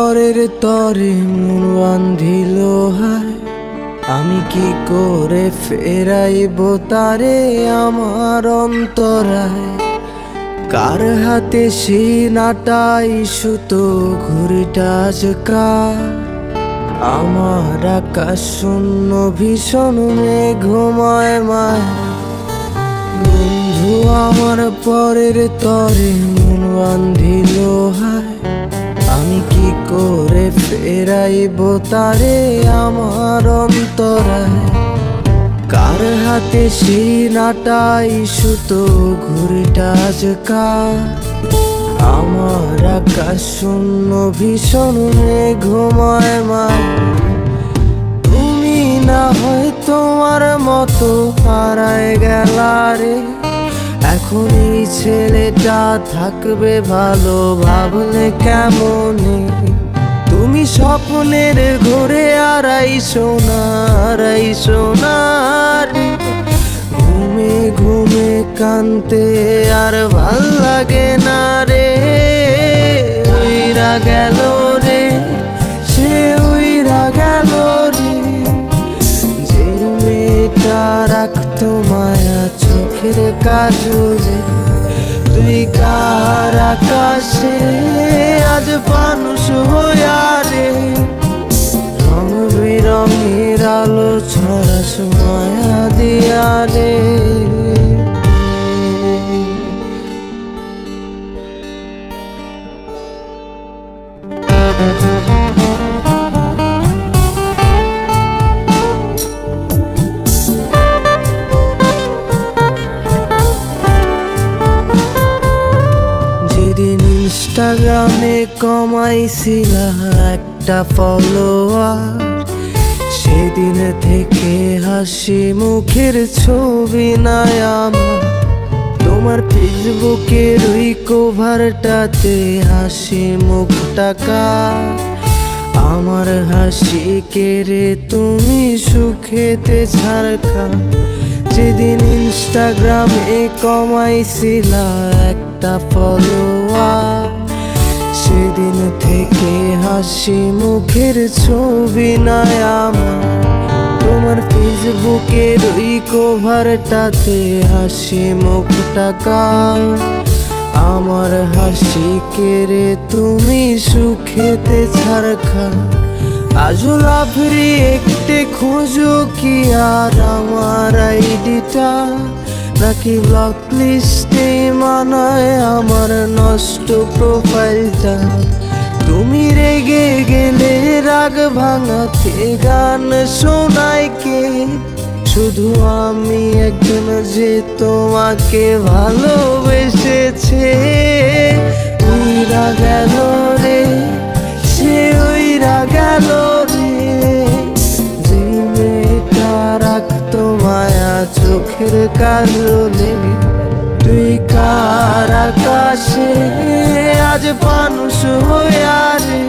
পরের তরে মন বান্ধিল হায়, আমি কি করে ফেরাইব তারে আমার অন্তরায়। কার হাতে সেই নাটাই সুতো ঘুড়িটা কার, আমার আকাশ শূন্য ভীষণ মেঘময় মায়া। বন্ধু আমার পরের তরে মন বান্ধিল হায়, আমি কি করে ফেরাইব তারে আমার অন্তরায়। কার হাতে সেই নাটাই সুতো ঘুড়িটা কার, আমার আকাশ শূন্য ভীষণ মেঘময় মায়া। তুমি না হয় তোমার মতো হারায় গেলা রে, এখন এই ছেলেটা থাকবে ভালো ভাবলে কেমনে। তুমি স্বপ্নের ঘুরে আড়াইশো না রে, ঘুমে ঘুমে কানতে আর ভাল লাগে না রে। উইরা গেল রে, সে উইরা গেল রে, যে মেয়েটা রাখতো মায়া চোখের কাজলে। তুই কার আকাশে আজ মানুষ হইয়া রে, রং বেরঙের আলো ছড়াস মায়া দিয়া রে। যেদিন ইনস্টাগ্রামে কমাইছিলা একটা ফলোয়ার, সেদিন থেকে হাসি মুখের ছবি নাই আমার। তোমার ফেসবুকের ওই কভারটাতে হাসি মুখটা কার, আমার হাসি কেড়ে তুমি সুখেতে ঝাড়খা। যেদিন ইনস্টাগ্রামে কমাইছিলা একটা ফলোয়ার, সেদিন থেকে হাসি মুখের ছবি নাই আমার। তোমার ফেসবুকের ওই কভারটাতে হাসি মুখটা কার, আমার হাসি কেড়ে তুমি সুখেতে ছাড়খা। আজও লাভরি একটে খোঁজো কি আর আমার আইডিটা, নাকি ব্লক লিস্টে মানায় আমার নষ্ট প্রোফাইলটা। তুমি রেগে গেলে রাগ ভাঙাতে গান শোনায় কে, শুধু আমি একজন যে তোমাকে ভালোবেসেছে। উইরা গেল রে, সে উইরা গেল রে, যে মেয়েটা রাখতো মায়া চোখের কাজলে। তুই কার আকাশে আজ মানুষ হইয়া রে,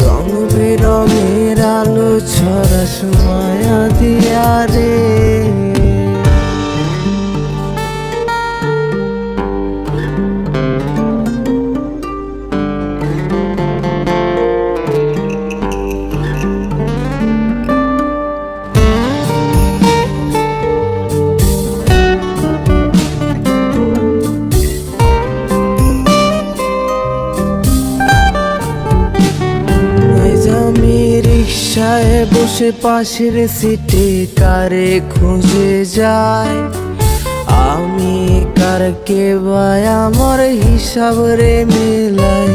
রং বেরঙের আলো ছড়াস মায়া দিয়া রে। রিকশায় বসে পাশের সিটে কারে খুঁজে যায়, আমি কারকে ভাই আমার হিসাব রে মেলাই।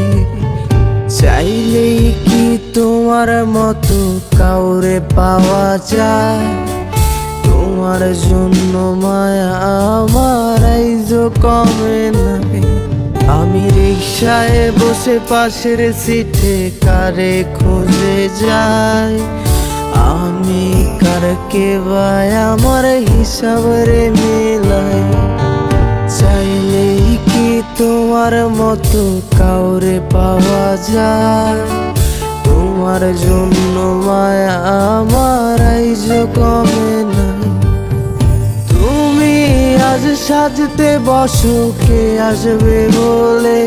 চাইলেই কি তোমার মতো কাউরে পাওয়া যায়, তোমার জন্য মায়া আমার আইজো কমে নাই। আমি রিকশায় বসে পাশের সিটে কারে খুঁজে যাই, আমি কারকে ভাই আমার হিসাব রে মেলাই। চাইলেই কি তোমার মতো কাউরে পাওয়া যায়, তোমার জন্য মায়া আমার আইজো কমে নাই। আজ সাজতে বসো কে আসবে বলে,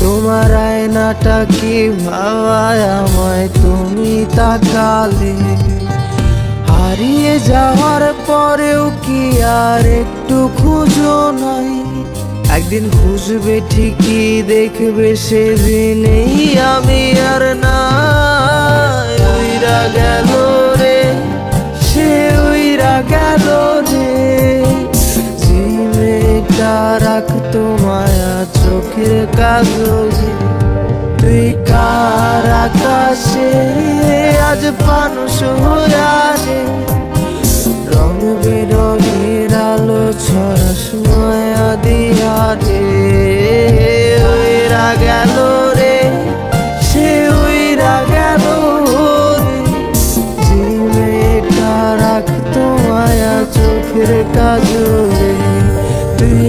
তোমার আয়নাটা কি ভাবায় আমায় তুমি তাকালে? হারিয়ে যাওয়ার পরেও কি আর একটু খুঁজো নাই? একদিন খুঁজবে ঠিকই, দেখবে সেদিনেই আমি আর নাই। উইরা গেল রে, সে উইরা গেল রে, যে মেয়েটা রাখতো মায়া চোখের কাজলে। তুই কার আকাশে আজ মানুষ হইয়া রে, রং বেরঙের আলো ছড়াস মায়া দিয়া রে। উইরা গেল রে, সে উইরা গেল রে, যে মেয়েটা রাখতো মায়া চোখের কাজলে। তুই